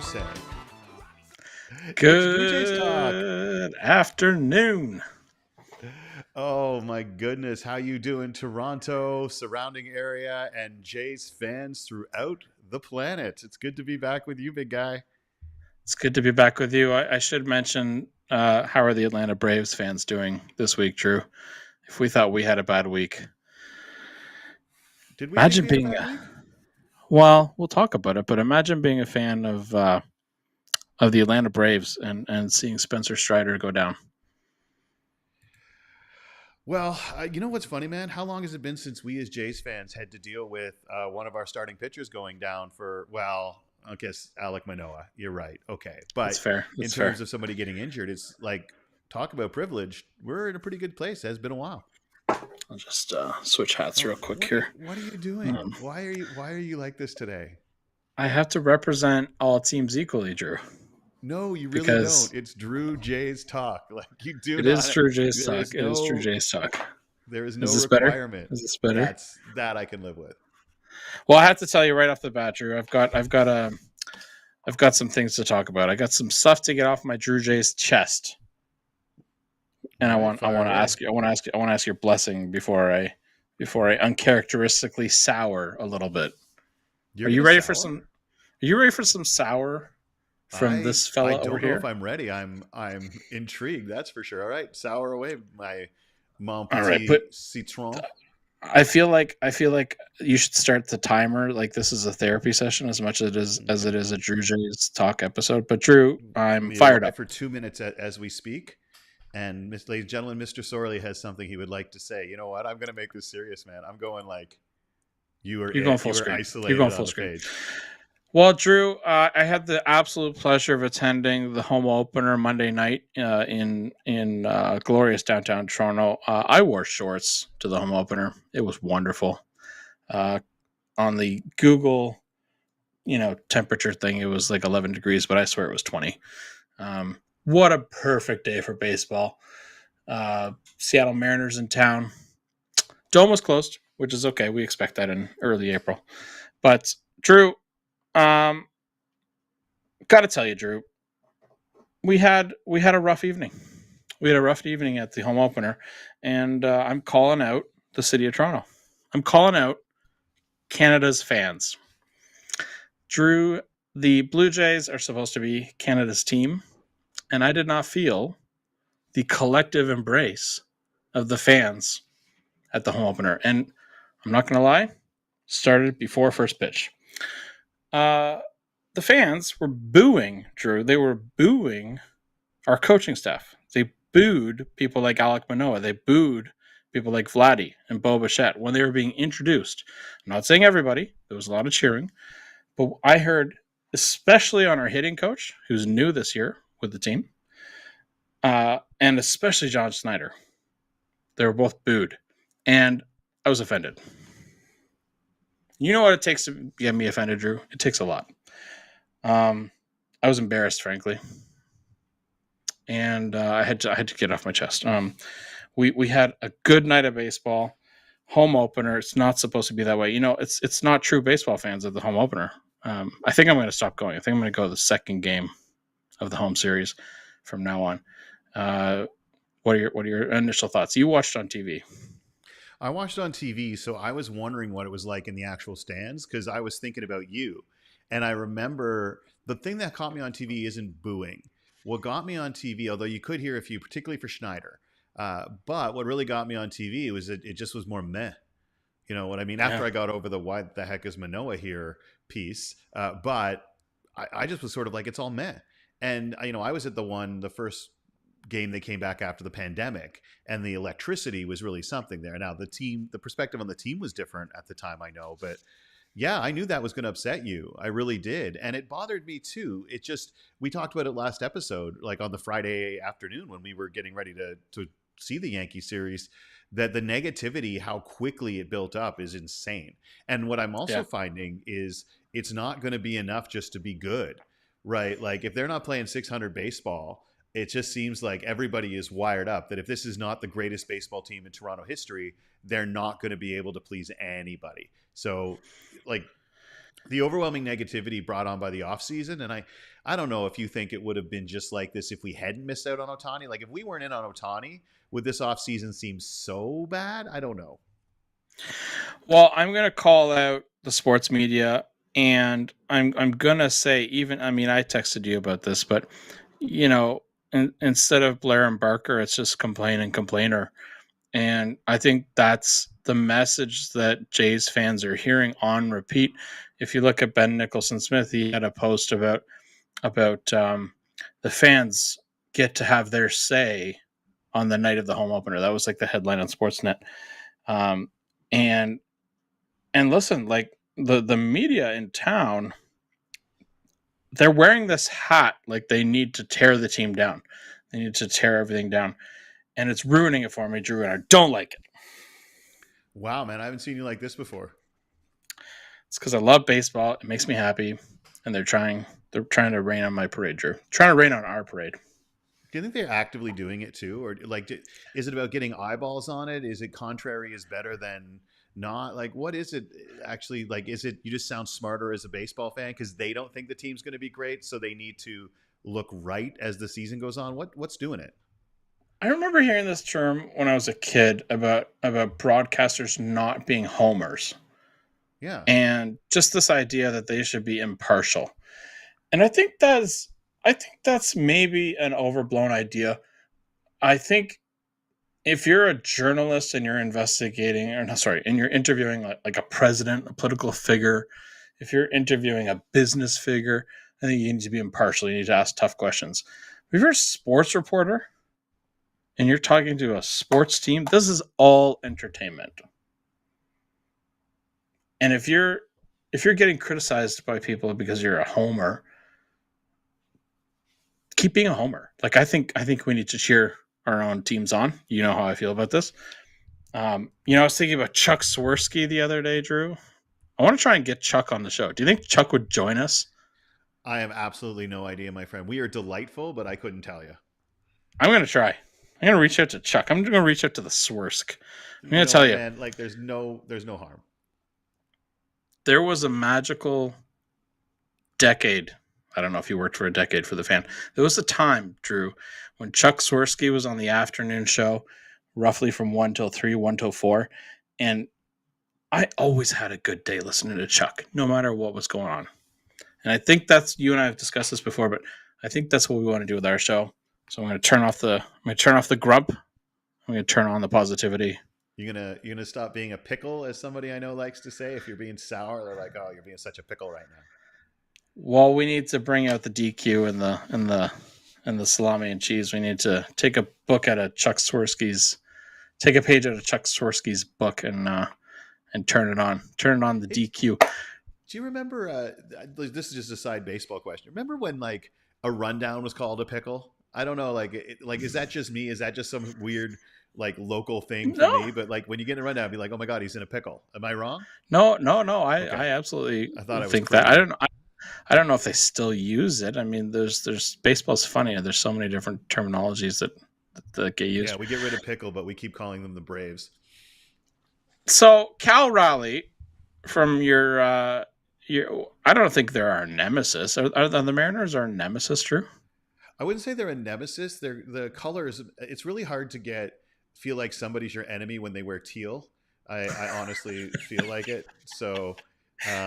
say? It's Drew Jay's Talk. Good afternoon. Oh my goodness, how you doing, Toronto, surrounding area, and Jays fans throughout the planet? It's good to be back with you, big guy. It's good to be back with you. I should mention how are the Atlanta Braves fans doing this week, Drew? If we thought we had a bad week, Did we think imagine we had a being bad week? well. We'll talk about it, but imagine being a fan of the Atlanta Braves and seeing Spencer Strider go down. Well, you know what's funny, man? How long has it been since we as Jays fans had to deal with one of our starting pitchers going down for, well, I guess Alek Manoah. You're right. Okay. That's But fair. in That's terms fair. of somebody getting injured, it's like, talk about privilege. We're in a pretty good place. It has been a while. I'll just switch hats Oh, real quick here. what are you doing? Um, Why are you like this today? I have to represent all teams equally, Drew, No, you really because don't. It's Drew Jay's Talk. Like you do it is not. Drew Jay's There talk. is It is Drew no. Jay's talk. There is Is no this better? requirement. Is this better? That I can live with. Well, I have to tell you right off the bat, Drew. I've got some things to talk about. I got some stuff to get off my Drew Jay's chest, and All I right, want fire to away. ask you. I want to ask your blessing before I uncharacteristically sour a little bit. You're Are you gonna ready for sour? some? Are you ready for some sour from I this I fella over don't know if here? I'm ready. I'm intrigued. That's for sure. All right, sour away, my mon All right, but petit citron. I feel like you should start the timer. Like this is a therapy session as much as Okay. it is a Drew Jay's talk episode. But Drew, I'm We are fired live up. for 2 minutes as we speak. And, ladies and gentlemen, Mr. Sorley has something he would like to say. You know what? I'm going to make this serious, man. I'm going like You're going you full were screen. You're going isolated on full the screen. page. Well, Drew, I had the absolute pleasure of attending the home opener Monday night in glorious downtown Toronto. I wore shorts to the home opener. It was wonderful. Uh, on the Google, temperature thing, it was like 11 degrees, but I swear it was 20. What a perfect day for baseball. Seattle Mariners in town. Dome was closed, which is okay. We expect that in early April. But Drew, um, got to tell you, Drew, we had a rough evening. We had a rough evening at the home opener, and I'm calling out the city of Toronto. I'm calling out Canada's fans. Drew, the Blue Jays are supposed to be Canada's team, and I did not feel the collective embrace of the fans at the home opener. And I'm not going to lie, started before first pitch. Uh, the fans were booing Drew. They were booing our coaching staff. They booed people like Alek Manoah. They booed people like Vladdy and Bo Bichette when they were being introduced. I'm not saying everybody. There was a lot of cheering. But I heard, especially on our hitting coach, who's new this year with the team, and especially John Snyder, they were both booed. And I was offended. You know what it takes to get me offended, Drew? It takes a lot. I was embarrassed, frankly, and I had to get off my chest. We had a good night of baseball, home opener. It's not supposed to be that way. It's not true baseball fans at the home opener. I think I'm going to stop going. I think I'm going to go to the second game of the home series from now on. What are your initial thoughts? You watched on TV. I watched on TV, so I was wondering what it was like in the actual stands because I was thinking about you. And I remember the thing that caught me on TV isn't booing. What got me on TV, although you could hear a few, particularly for Schneider, but what really got me on TV was that it just was more meh. You know what I mean? After Yeah. I got over the "why the heck is Manoa here" piece, but I just was sort of like it's all meh. And I was at the first game they came back after the pandemic, and the electricity was really something there. Now the perspective on the team was different at the time, I know, but yeah, I knew that was going to upset you. I really did, and it bothered me too. It just we talked about it last episode, like on the Friday afternoon when we were getting ready to see the Yankee series. That the negativity, how quickly it built up, is insane. And what I'm also Yeah. finding is it's not going to be enough just to be good, right? Like if they're not playing 600 baseball, it just seems like everybody is wired up that if this is not the greatest baseball team in Toronto history, they're not going to be able to please anybody. So, like, the overwhelming negativity brought on by the offseason. And I don't know if you think it would have been just like this if we hadn't missed out on Otani. Like if we weren't in on Otani, would this offseason seem so bad? I don't know. Well, I'm going to call out the sports media, and I'm going to say, even, I mean, I texted you about this, but, instead of Blair and Barker, it's just complain and complainer. And I think that's the message that Jays fans are hearing on repeat. If you look at Ben Nicholson-Smith, he had a post about the fans get to have their say on the night of the home opener. That was like the headline on Sportsnet. And listen, like the media in town, they're wearing this hat like they need to tear the team down. They need to tear everything down. And it's ruining it for me, Drew, and I don't like it. Wow, man, I haven't seen you like this before. It's because I love baseball. It makes me happy, and they're trying to rain on my parade, Drew. Trying to rain on our parade. Do you think they're actively doing it too, or like, is it about getting eyeballs on it? Is it contrary is better than not? Like, what is it actually? Like, is it you just sound smarter as a baseball fan because they don't think the team's going to be great, so they need to look right as the season goes on? What's doing it? I remember hearing this term when I was a kid about broadcasters not being homers. Yeah. And just this idea that they should be impartial. And I think that's maybe an overblown idea. I think if you're a journalist and you're investigating, and you're interviewing like a president, a political figure, if you're interviewing a business figure, I think you need to be impartial. You need to ask tough questions. If you're a sports reporter and you're talking to a sports team, this is all entertainment. And if you're getting criticized by people because you're a homer, keep being a homer. Like I think we need to cheer our own teams on. You know how I feel about this. I was thinking about Chuck Swirsky the other day, Drew. I want to try and get Chuck on the show. Do you think Chuck would join us? I have absolutely no idea, my friend. We are delightful, but I couldn't tell you. I'm going to try. I'm going to reach out to Chuck. I'm going to reach out to the Swirsk. I'm going to tell you. Man, like there's no harm. There was a magical decade. I don't know if you worked for a decade for the Fan. There was a time, Drew, when Chuck Swirsky was on the afternoon show, roughly from 1 till 3, 1 till 4. And I always had a good day listening to Chuck, no matter what was going on. And I think that's, you and I have discussed this before, but I think that's what we want to do with our show. So I'm going to turn off the grump. I'm going to turn on the positivity. You're gonna stop being a pickle, as somebody I know likes to say. If you're being sour, they're like, "Oh, you're being such a pickle right now." Well, we need to bring out the DQ and the salami and cheese. We need to take a page out of Chuck Swirsky's book and turn it on. Turn it on the DQ. Do you remember? This is just a side baseball question. Remember when like a rundown was called a pickle? I don't know. Like is that just me? Is that just some weird like local thing for me? But like when you get in a rundown, I'd be like, oh my god, he's in a pickle. Am I wrong? No. I absolutely think that. I don't know if they still use it. I mean, there's baseball's funny, and there's so many different terminologies that get used. Yeah, we get rid of pickle, but we keep calling them the Braves. So Cal Raleigh, from your I don't think they're our nemesis. Are the Mariners our nemesis, Drew? I wouldn't say they're a nemesis. They're the colors. It's really hard to feel like somebody's your enemy when they wear teal. I honestly feel like it. So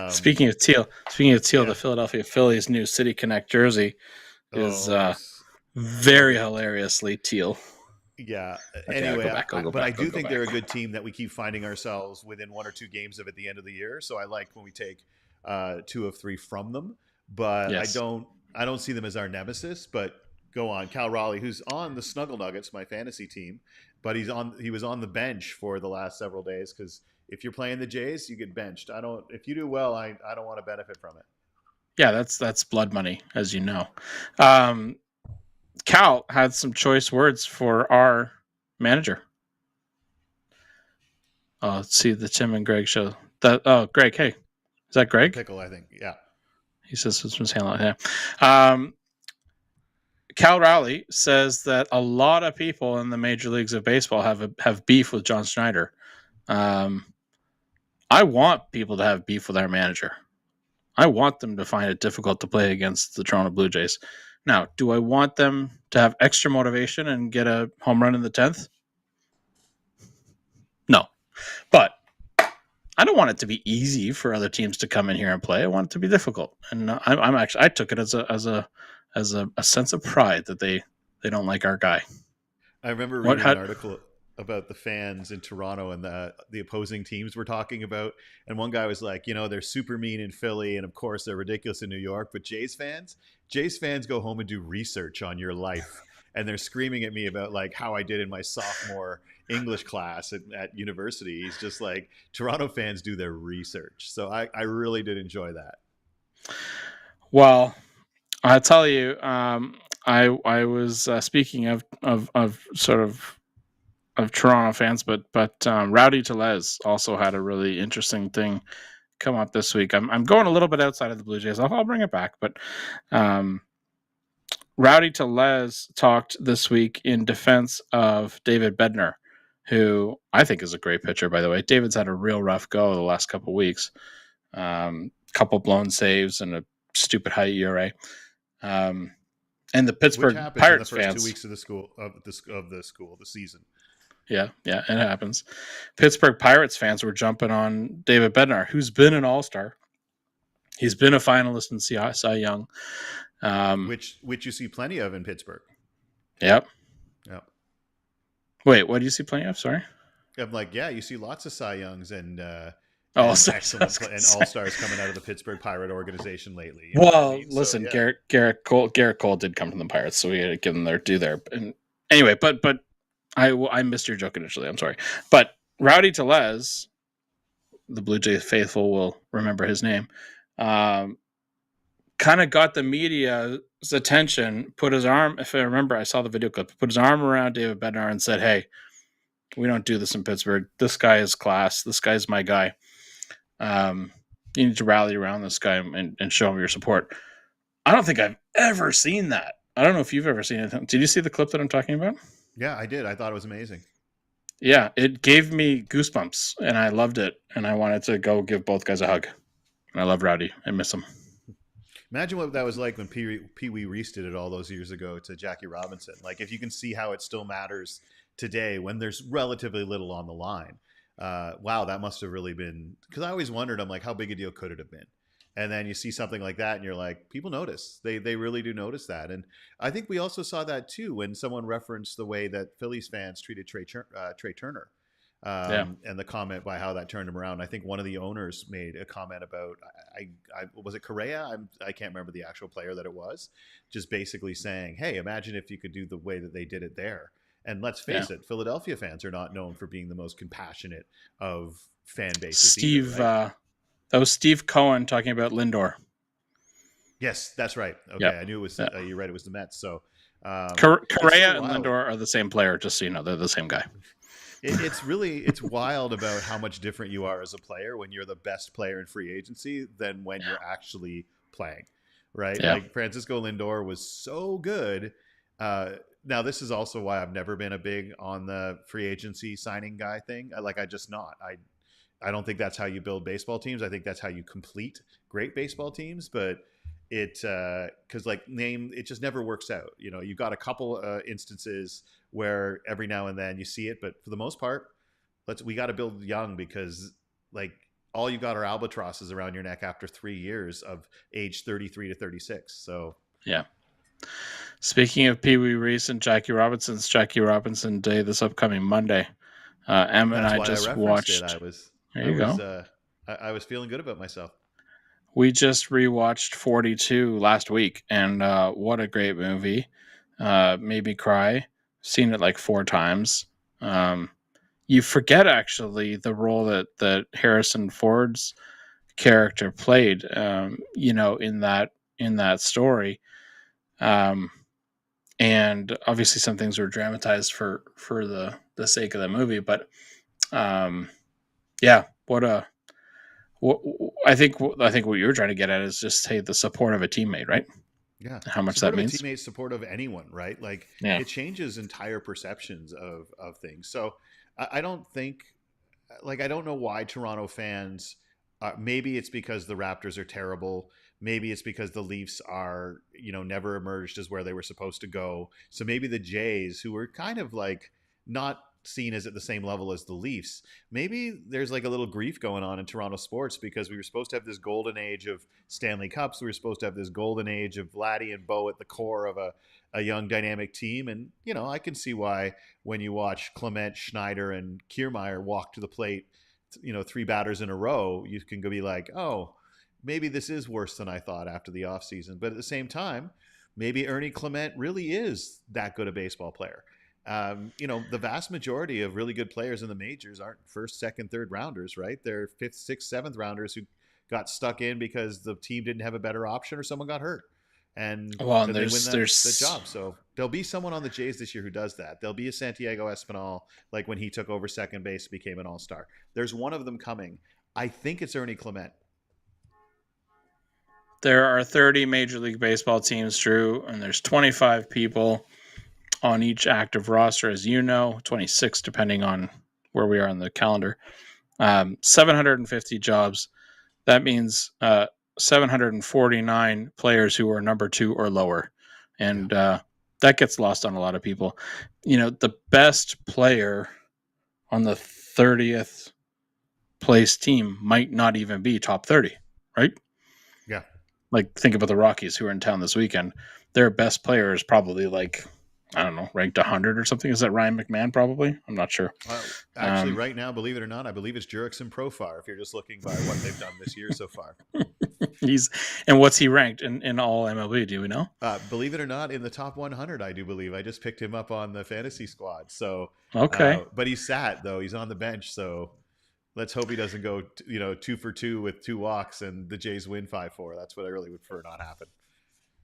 speaking of teal, yeah. The Philadelphia Phillies' new City Connect jersey is very hilariously teal. Yeah. Okay, anyway, I do think they're a good team that we keep finding ourselves within 1 or 2 games of at the end of the year. So I like when we take 2 of 3 from them, but yes. I don't see them as our nemesis. But go on, Cal Raleigh, who's on the Snuggle Nuggets, my fantasy team, but he was on the bench for the last several days because if you're playing the Jays, you get benched. If you do well, I don't want to benefit from it. Yeah, that's blood money, as you know. Cal had some choice words for our manager. Let's see the Tim and Greg show. Greg, hey, is that Greg? Pickle, I think. Yeah. He says it's from San Luis. Yeah. Cal Raleigh says that a lot of people in the major leagues of baseball have beef with John Schneider. I want people to have beef with our manager. I want them to find it difficult to play against the Toronto Blue Jays. Now, do I want them to have extra motivation and get a home run in the 10th? No. But I don't want it to be easy for other teams to come in here and play. I want it to be difficult. And I took it as a sense of pride that they don't like our guy. I remember reading an article about the fans in Toronto and the opposing teams were talking about, and one guy was like, they're super mean in Philly, and of course they're ridiculous in New York, but Jays fans go home and do research on your life, and they're screaming at me about like how I did in my sophomore English class at university. He's just like, Toronto fans do their research. So I really did enjoy that. Well, I'll tell you, I was speaking of sort of Toronto fans, but Rowdy Tellez also had a really interesting thing come up this week. I'm going a little bit outside of the Blue Jays. I'll bring it back, but Rowdy Tellez talked this week in defense of David Bednar, who I think is a great pitcher, by the way. David's had a real rough go the last couple of weeks. Couple blown saves and a stupid high ERA. And the Pittsburgh Pirates in the first fans, 2 weeks of the season. Yeah, it happens. Pittsburgh Pirates fans were jumping on David Bednar, who's been an All-Star. He's been a finalist in Cy Young. Which you see plenty of in Pittsburgh. Yep. Wait, what do you see plenty of? Sorry. I'm like, you see lots of Cy Youngs and excellent and All-Stars coming out of the Pittsburgh Pirate organization lately. Well, listen, so, Garrett Cole did come from the Pirates, so we got to give them their due there. And anyway, but I missed your joke initially. I'm sorry, but Rowdy Tellez, the Blue Jays faithful will remember his name. Kind of got the media's attention. Put his arm, if I remember, I saw the video clip. Put his arm around David Bednar and said, "Hey, we don't do this in Pittsburgh. This guy is class. This guy's my guy. You need to rally around this guy and show him your support." I don't think I've ever seen that. I don't know if you've ever seen it. Did you see the clip that I'm talking about? Yeah, I did. I thought it was amazing. Yeah, it gave me goosebumps, and I loved it, and I wanted to go give both guys a hug. And I love Rowdy. I miss him. Imagine what that was like when Pee Wee Reese did it all those years ago to Jackie Robinson. Like, if you can see how it still matters today when there's relatively little on the line. Wow, that must have really been, because I always wondered, I'm like, how big a deal could it have been? And then you see something like that and you're like, people notice. They really do notice that. And I think we also saw that too when someone referenced the way that Phillies fans treated Trey Turner. And the comment by how that turned him around. I think one of the owners made a comment about, was it Correa? I can't remember the actual player that it was, just basically saying, hey, imagine if you could do the way that they did it there. And let's face it, Philadelphia fans are not known for being the most compassionate of fan bases. That was Steve Cohen talking about Lindor. Yes, that's right. Okay, I knew it was. You're right. It was the Mets. So Correa and Lindor are the same player. Just so you know, they're the same guy. It's wild about how much different you are as a player when you're the best player in free agency than when you're actually playing, right? Yeah. Like Francisco Lindor was so good. Now this is also why I've never been a big on the free agency signing guy thing. I don't think that's how you build baseball teams. I think that's how you complete great baseball teams, but it just never works out. You know, you've got a couple instances where every now and then you see it, but for the most part, we got to build young, because like all you got are albatrosses around your neck after 3 years of age 33 to 36. So yeah. Speaking of Pee Wee Reese and Jackie Robinson's Jackie Robinson Day this upcoming Monday, Em and I just watched. I was feeling good about myself. We just rewatched 42 last week, and what a great movie. Made me cry. Seen it like 4 times. You forget actually the role that Harrison Ford's character played, in that story. And obviously some things were dramatized for the sake of the movie, but I think what you're trying to get at is just, hey, the support of a teammate, right? Yeah. How much that means. Teammate support of anyone, right? Like it changes entire perceptions of things. So I don't think, I don't know why Toronto fans Maybe it's because the Raptors are terrible. Maybe it's because the Leafs are, never emerged as where they were supposed to go. So maybe the Jays, who were kind of like not seen as at the same level as the Leafs, maybe there's like a little grief going on in Toronto sports because we were supposed to have this golden age of Stanley Cups. We were supposed to have this golden age of Vladdy and Bo at the core of a young dynamic team. And, I can see why when you watch Clement, Schneider, and Kiermaier walk to the plate, 3 batters in a row, you can go be like, oh, maybe this is worse than I thought after the offseason. But at the same time, maybe Ernie Clement really is that good a baseball player. The vast majority of really good players in the majors aren't first, second, third rounders, right? They're fifth, sixth, seventh rounders who got stuck in because the team didn't have a better option or someone got hurt. And Well, and they win there's the job. So there'll be someone on the Jays this year who does that. There'll be a Santiago Espinal, like when he took over second base, became an all-star. There's one of them coming. I think it's Ernie Clement. There are 30 Major League Baseball teams, Drew, and there's 25 people on each active roster, as you know, 26 depending on where we are on the calendar. 750 jobs. That means 749 players who are number 2 or lower. And that gets lost on a lot of people. The best player on the 30th place team might not even be top 30, right? Yeah. Like, think about the Rockies who are in town this weekend. Their best player is probably ranked 100 or something. Is that Ryan McMahon probably? I'm not sure. Actually, right now, believe it or not, I believe it's Jurickson Profar if you're just looking by what they've done this year so far. What's he ranked in all MLB? Do we know? Believe it or not, in the top 100, I do believe. I just picked him up on the fantasy squad. So okay, but he's sat though. He's on the bench. So let's hope he doesn't go 2 for 2 with 2 walks and the Jays win 5-4. That's what I really would prefer not happen.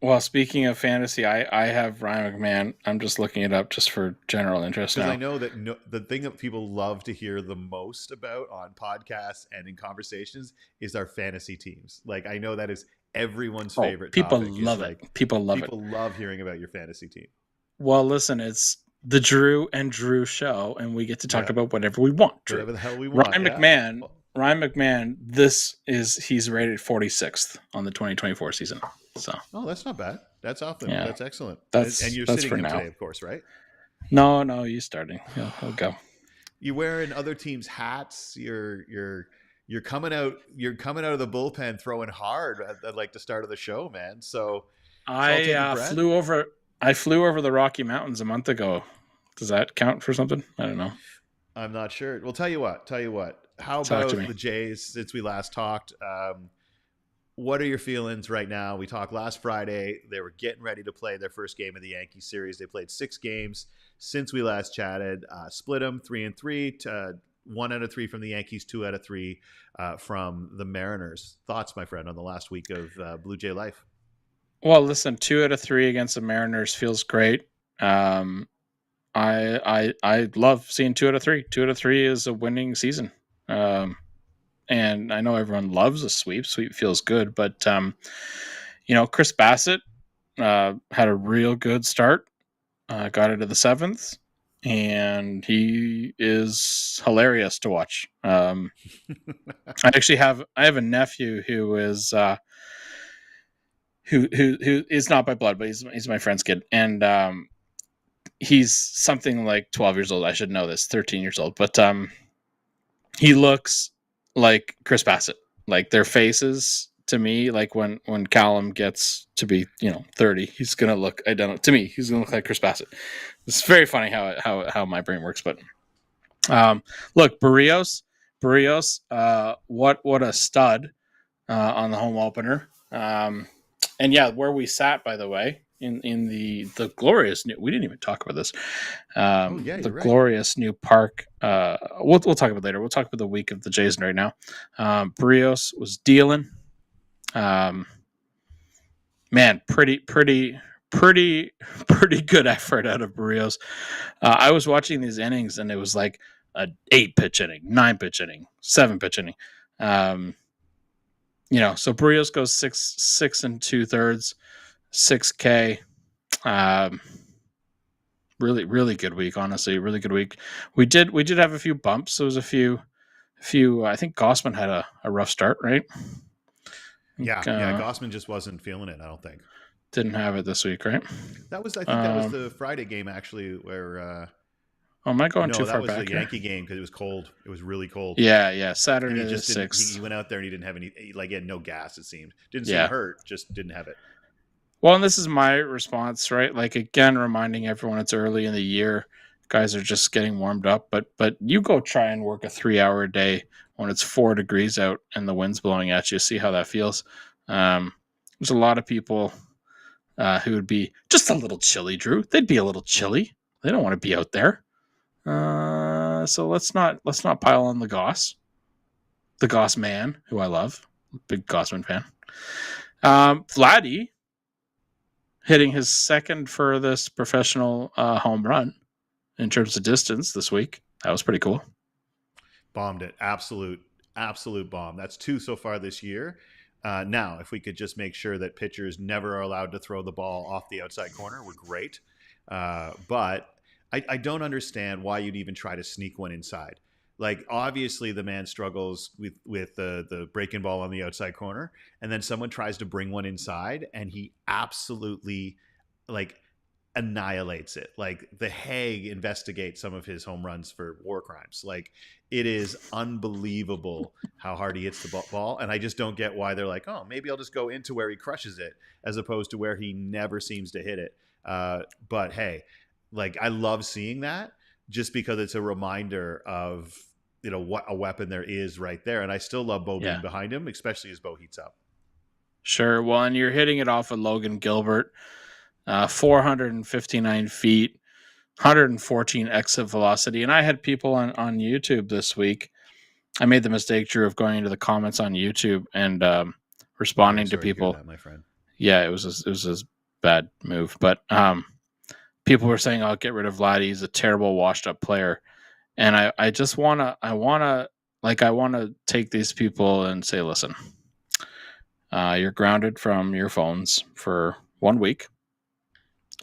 Well, speaking of fantasy, I have Ryan McMahon. I'm just looking it up just for general interest now. Because I know that the thing that people love to hear the most about on podcasts and in conversations is our fantasy teams. Like, I know that is everyone's favorite people topic. Love it. People love it. People love hearing about your fantasy team. Well, listen, it's the Drew and Drew show, and we get to talk about whatever we want. Drew. Whatever the hell we want. Ryan McMahon, he's rated 46th on the 2024 season. So. Oh, that's not bad. That's awesome. Yeah. That's excellent. And you're that's sitting him now. today, of course, right? No, you starting. He'll go. You wearing other teams' hats. You're coming out. You're coming out of the bullpen throwing hard at like the start of the show, man. So I flew over the Rocky Mountains a month ago. Does that count for something? I don't know. I'm not sure. Well, tell you what. How about the Jays since we last talked? What are your feelings right now? We talked last Friday. They were getting ready to play their first game of the Yankees series. They played 6 games since we last chatted. Split them 3-3. 1 out of 3 from the Yankees, 2 out of 3 from the Mariners. Thoughts, my friend, on the last week of Blue Jay life? Well, listen, 2 out of 3 against the Mariners feels great. I love seeing 2 out of 3. 2 out of 3 is a winning season. And I know everyone loves a sweep. Sweep feels good, but Chris Bassett had a real good start. Got into the 7th, and he is hilarious to watch. I have a nephew who is who is not by blood, but he's my friend's kid, and he's something like 12 years old. I should know this, 13 years old, but he looks like Chris Bassett. Like, their faces, to me, like when Callum gets to be 30, he's gonna look identical to me. He's gonna look like Chris Bassett. It's very funny how my brain works. But look, Barrios, what a stud on the home opener. And yeah, where we sat, by the way, in the glorious new, we didn't even talk about this. Glorious new park. We'll talk about it later. We'll talk about the week of the Jays right now. Barrios was dealing. Man, pretty good effort out of Barrios. I was watching these innings, and it was like a 8-pitch inning, 9-pitch inning, 7-pitch inning. So Barrios goes 6 2/3. 6K. Really good week, honestly. Really good week. We did have a few bumps. There was a few I think Gossman had a rough start, right? Yeah, Gossman just wasn't feeling it, I don't think. Didn't have it this week, right? I think that was the Friday game actually where am I going too no, that far was back the here? Yankee game because it was cold. It was really cold. Yeah. Saturday And he the just didn't. 6th. He went out there and he didn't have any. Like he had no gas. It seemed didn't Yeah. seem hurt. Just didn't have it. Well, and this is my response, right? Like again, reminding everyone it's early in the year. Guys are just getting warmed up, but you go try and work a 3-hour day when it's 4 degrees out and the wind's blowing at you. See how that feels. There's a lot of people who would be just a little chilly, Drew. They'd be a little chilly. They don't want to be out there. So let's not pile on the Goss man, who I love, big Gossman fan. Vladdy hitting his second furthest professional home run in terms of distance this week. That was pretty cool. Bombed it. Absolute bomb. That's 2 so far this year. Now, if we could just make sure that pitchers never are allowed to throw the ball off the outside corner, we're great. But I don't understand why you'd even try to sneak one inside. Like, obviously, the man struggles with the breaking ball on the outside corner, and then someone tries to bring one inside, and he absolutely, like, annihilates it. Like, the Hague investigates some of his home runs for war crimes. Like, it is unbelievable how hard he hits the ball, and I just don't get why they're like, oh, maybe I'll just go into where he crushes it, as opposed to where he never seems to hit it. But, hey, like, I love seeing that just because it's a reminder of, you know, what a weapon there is right there. And I still love Bo being behind him, especially as Bo heats up. Sure. Well, and you're hitting it off of Logan Gilbert, 459 feet, 114 exit velocity. And I had people on YouTube this week. I made the mistake, Drew, of going into the comments on YouTube and responding to people. That, my friend. Yeah, it was a bad move. But people were saying, I'll get rid of Vladdy. He's a terrible washed up player. And I just want to take these people and say, listen, you're grounded from your phones for 1 week.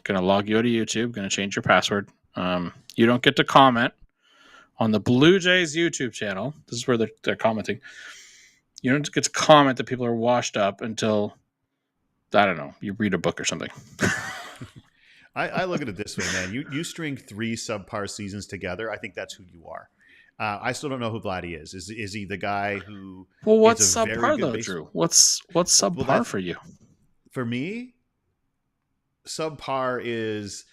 Going to log you out of YouTube, going to change your password. You don't get to comment on the Blue Jays YouTube channel. This is where they're commenting. You don't get to comment that people are washed up until, I don't know, you read a book or something. I look at it this way, man. You string 3 subpar seasons together. I think that's who you are. I still don't know who Vladdy is. Is he the guy who? Well, what's subpar though, Drew? What's subpar for you? For me, subpar is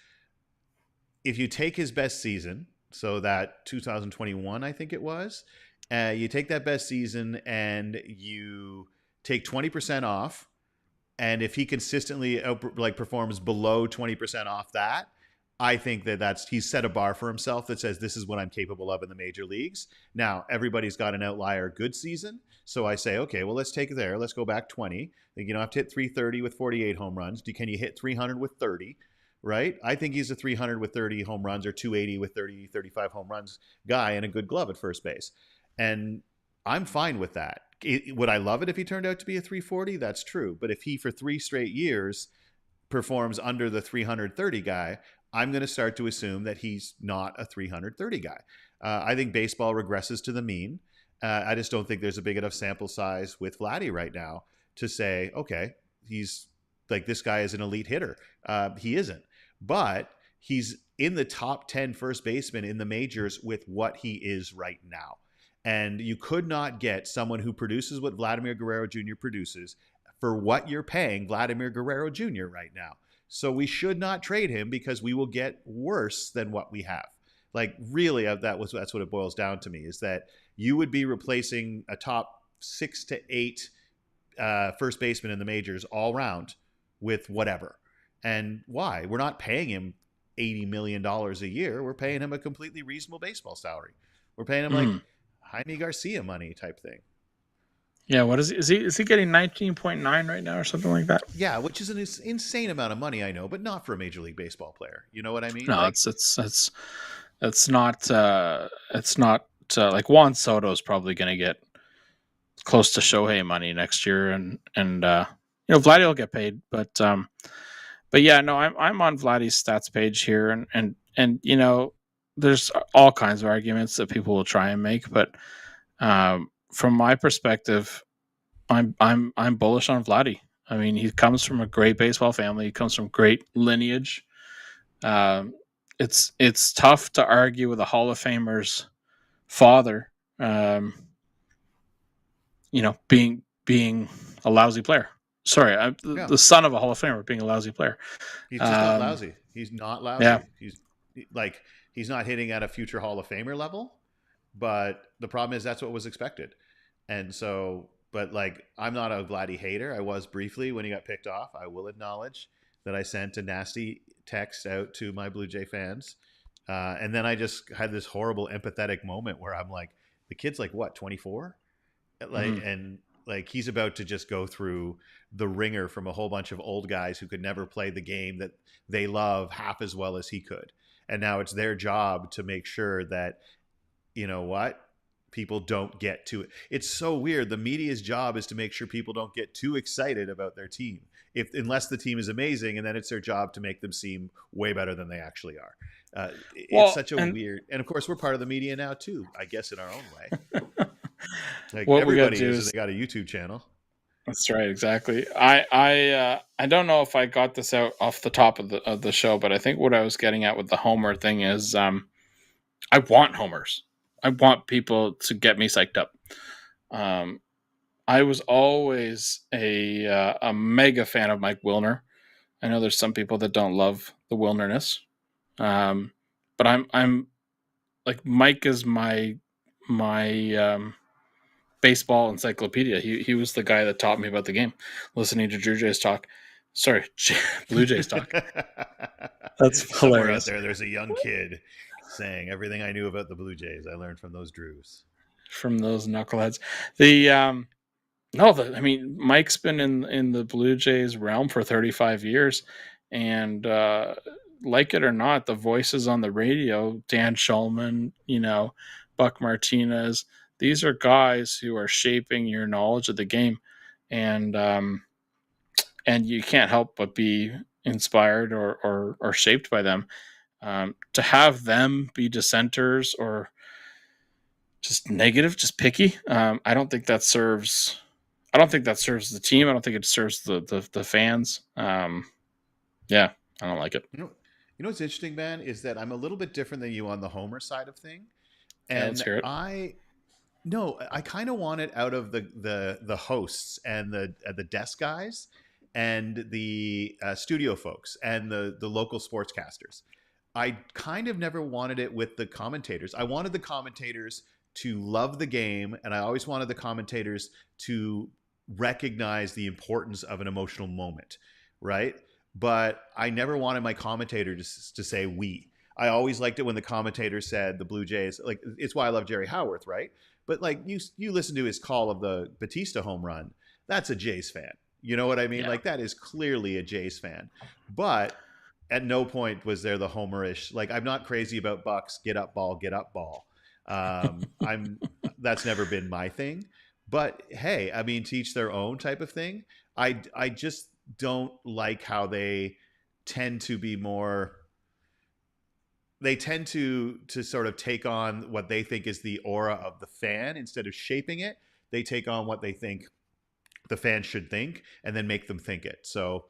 if you take his best season, so that 2021, I think it was. You take that best season and you take 20% off. And if he consistently performs below 20% off that, I think he's set a bar for himself that says this is what I'm capable of in the major leagues. Now, everybody's got an outlier good season. So I say, okay, well, let's take it there. Let's go back 20. You don't have to hit 330 with 48 home runs. Can you hit 300 with 30? Right? I think he's a 300 with 30 home runs or 280 with 30, 35 home runs guy and a good glove at first base. And I'm fine with that. Would I love it if he turned out to be a 340? That's true. But if he for 3 straight years performs under the 330 guy, I'm going to start to assume that he's not a 330 guy. I think baseball regresses to the mean. I just don't think there's a big enough sample size with Vladdy right now to say, okay, he's like, this guy is an elite hitter. He isn't. But he's in the top 10 first baseman in the majors with what he is right now. And you could not get someone who produces what Vladimir Guerrero Jr. produces for what you're paying Vladimir Guerrero Jr. right now. So we should not trade him because we will get worse than what we have. Like, really, that's what it boils down to me, is that you would be replacing a top 6 to 8 first baseman in the majors all round with whatever. And why? We're not paying him $80 million a year. We're paying him a completely reasonable baseball salary. We're paying him like Jaime Garcia money type thing. Yeah, what is he? Is he getting 19.9 right now or something like that? Yeah, which is an insane amount of money, I know, but not for a Major League Baseball player. You know what I mean? No, it's not like Juan Soto is probably going to get close to Shohei money next year, and Vladdy will get paid, but yeah, no, I'm on Vladdy's stats page here, and there's all kinds of arguments that people will try and make, but From my perspective, I'm bullish on Vladdy. I mean, he comes from a great baseball family. He comes from great lineage. Um, it's tough to argue with a Hall of Famer's father, being a lousy player. Sorry, Yeah. the son of a Hall of Famer being a lousy player. He's just not lousy. He's not lousy. Yeah. He's not hitting at a future Hall of Famer level, but the problem is that's what was expected. And so, but like, I'm not a Vladdy hater. I was briefly when he got picked off. I will acknowledge that I sent a nasty text out to my Blue Jay fans. And then I just had this horrible empathetic moment where I'm like, the kid's like, what, 24? Like, and like, he's about to just go through the ringer from a whole bunch of old guys who could never play the game that they love half as well as he could. And now it's their job to make sure that, you know what, people don't get too. It's so weird. The media's job is to make sure people don't get too excited about their team, unless the team is amazing, and then it's their job to make them seem way better than they actually are. It's such a weird, and of course we're part of the media now too, I guess, in our own way. Like, what everybody is they got a YouTube channel. That's right, exactly. I don't know if I got this out off the top of the show, but I think what I was getting at with the homer thing is, I want homers. I want people to get me psyched up. I was always a mega fan of Mike Wilner. I know there's some people that don't love the Wilnerness, but I'm like, Mike is my baseball encyclopedia. He was the guy that taught me about the game. Listening to Blue Jays talk. That's hilarious. Out there's a young kid saying everything I knew about the Blue Jays I learned from those Drews, from those knuckleheads. I mean, Mike's been in the Blue Jays realm for 35 years, and like it or not, the voices on the radio, Dan Shulman, Buck Martinez, these are guys who are shaping your knowledge of the game, and you can't help but be inspired or shaped by them. To have them be dissenters or just negative, just picky, I don't think that serves the team. I don't think it serves the fans. Yeah, I don't like it. You know what's interesting, man, is that I'm a little bit different than you on the homer side of thing. And let's hear it. I kind of want it out of the hosts and the desk guys and the studio folks and the local sportscasters. I kind of never wanted it with the commentators. I wanted the commentators to love the game, and I always wanted the commentators to recognize the importance of an emotional moment, right? But I never wanted my commentator to say we. I always liked it when the commentator said the Blue Jays, like, it's why I love Jerry Howarth, right? But like, you listen to his call of the Batista home run, that's a Jays fan. You know what I mean? Yeah. Like, that is clearly a Jays fan. But at no point was there the homerish, like, I'm not crazy about Bucks, get up ball. That's never been my thing. But hey, I mean, to each their own type of thing. I just don't like how they tend to be more. They tend to sort of take on what they think is the aura of the fan instead of shaping it. They take on what they think the fan should think and then make them think it. So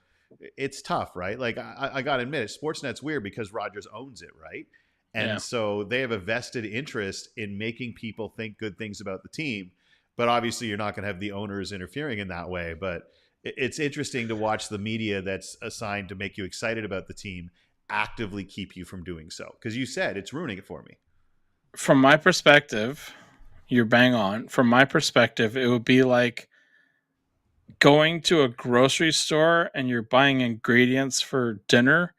it's tough, right? Like, I got to admit it. Sportsnet's weird because Rogers owns it, right? And so they have a vested interest in making people think good things about the team. But obviously you're not going to have the owners interfering in that way. But it's interesting to watch the media that's assigned to make you excited about the team actively keep you from doing so. Because you said it's ruining it for me. From my perspective, you're bang on. From my perspective, it would be like going to a grocery store and you're buying ingredients for dinner,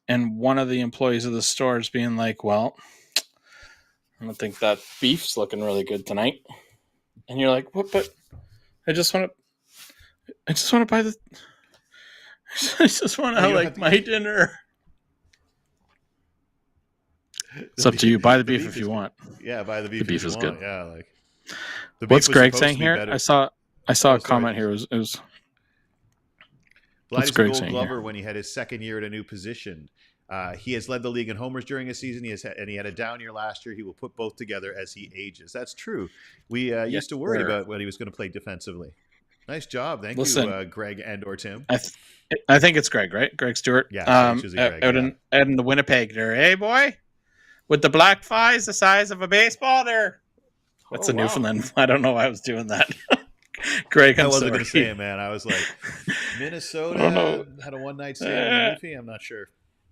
and one of the employees of the store is being like, well, I don't think that beef's looking really good tonight. And you're like, what? But I just want to buy the, I just want to like my dinner. It's up to you. Buy the beef if you want. Yeah, buy the beef. The beef is good. Yeah, like. What's Greg saying here? I saw a comment here. It was Vladdy's a Gold Glover when he had his second year at a new position. He has led the league in homers during his season. And he had a down year last year. He will put both together as he ages. That's true. We Yes, used to worry sir. about when he was going to play defensively. Nice job. Thank Listen, you, Greg and or Tim. I think it's Greg, right? Greg Stewart. Yeah, it's usually Greg, out in the Winnipeg there. Hey, boy, with the black thighs the size of a baseball there. That's a Newfoundland. I don't know why I was doing that. Greg, I wasn't going to say it, man. I was like, Minnesota had a one night stand with Newfie. I'm not sure.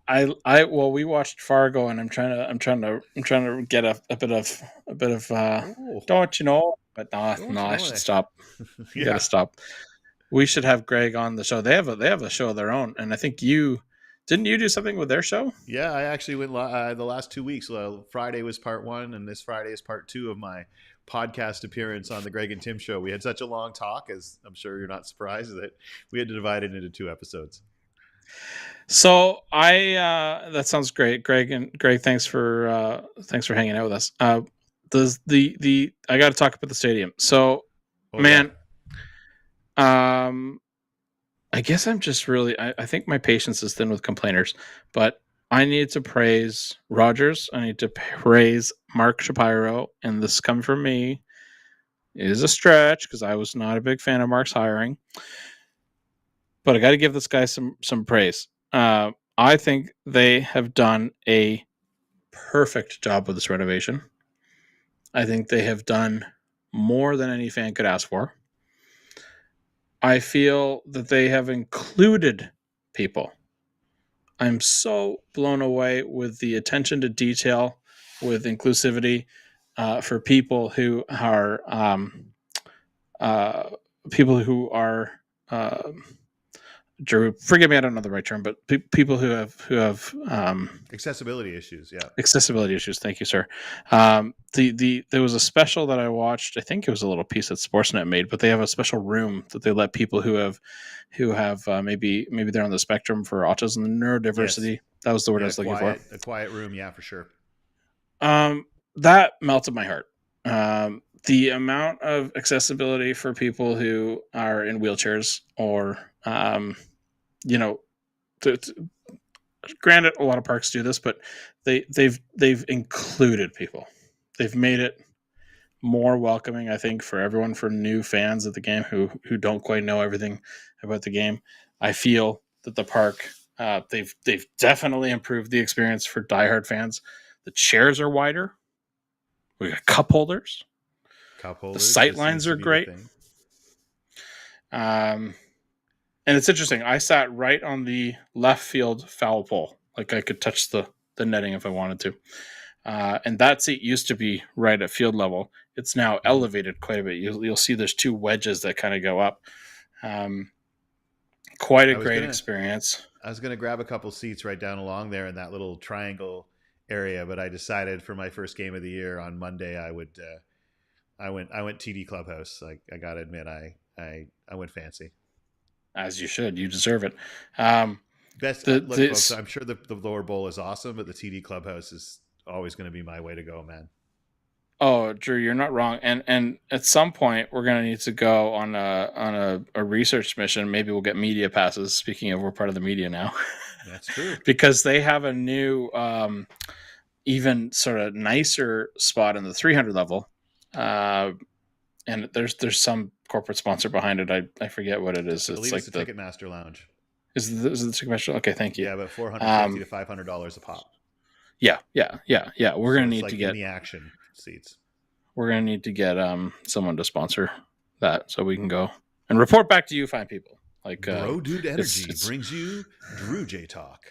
Well, we watched Fargo, and I'm trying to get a bit of don't you know? But no, I should stop. You gotta stop. We should have Greg on the show. They have a show of their own, and I think didn't you do something with their show? Yeah, I actually went the last 2 weeks. Friday was part 1, and this Friday is part 2 of my podcast appearance on the Greg and Tim show. We had such a long talk, as I'm sure you're not surprised, that we had to divide it into 2 episodes. So that sounds great, Greg. And Greg, thanks for hanging out with us. I got to talk about the stadium. So, I guess I'm just really, I think my patience is thin with complainers, but I need to praise Rogers. I need to praise Mark Shapiro, and this coming from me is a stretch because I was not a big fan of Mark's hiring, but I got to give this guy some praise. I think they have done a perfect job with this renovation. I think they have done more than any fan could ask for. I feel that they have included people. I'm so blown away with the attention to detail, with inclusivity for people who are Drew, forgive me, I don't know the right term, but people who have accessibility issues. Yeah, accessibility issues. Thank you, sir. There was a special that I watched. I think it was a little piece that Sportsnet made, but they have a special room that they let people who have maybe they're on the spectrum for autism and neurodiversity. Yes. That was the word I was looking for. A quiet room, yeah, for sure. That melted my heart. The amount of accessibility for people who are in wheelchairs or granted, a lot of parks do this, but they've included people. They've made it more welcoming, I think, for everyone, for new fans of the game who don't quite know everything about the game. I feel that the park, they've definitely improved the experience for diehard fans. The chairs are wider. We got cup holders. The sight lines are great. And it's interesting. I sat right on the left field foul pole. Like I could touch the netting if I wanted to. And that seat used to be right at field level. It's now elevated quite a bit. You'll see there's 2 wedges that kind of go up. Quite a great experience. I was going to grab a couple seats right down along there in that little triangle area, but I decided for my first game of the year on Monday, I went TD Clubhouse. I got to admit, I went fancy. As you should. You deserve it. Folks, I'm sure the lower bowl is awesome, but the TD Clubhouse is always going to be my way to go, man. Oh, Drew, you're not wrong. And at some point, we're going to need to go on a research mission. Maybe we'll get media passes. Speaking of, we're part of the media now. That's true. Because they have a new, even sort of nicer spot in the 300 level. And there's some corporate sponsor behind it. I forget what it is. I believe it's the Ticketmaster Lounge. Is it the Ticketmaster? Okay, thank you. Yeah, about $450 to $500 a pop. Yeah. We're gonna need to get in the action seats. We're gonna need to get someone to sponsor that so we can go and report back to you, fine people. Like Bro Dude Energy brings you Drew J Talk.